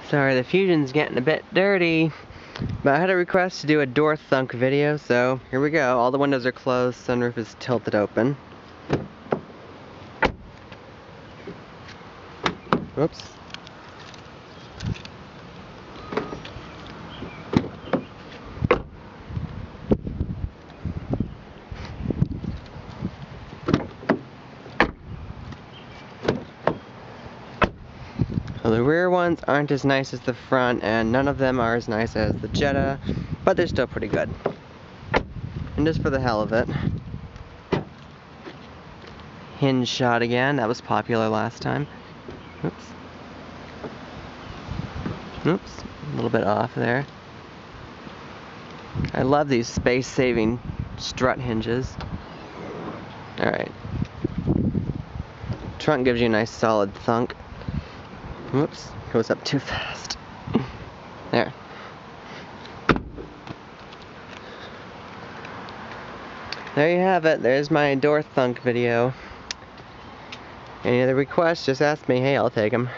Sorry, the Fusion's getting a bit dirty, but I had a request to do a door thunk video, so here we go. All the windows are closed, sunroof is tilted open. Whoops. So the rear ones aren't as nice as the front, and none of them are as nice as the Jetta, but they're still pretty good. And just for the hell of it, hinge shot again. That was popular last time. Oops. Oops, a little bit off there. I love these space-saving strut hinges. Alright. Trunk gives you a nice solid thunk. Whoops, goes up too fast. There. There you have it. There's my door thunk video. Any other requests, just ask me. Hey, I'll take them.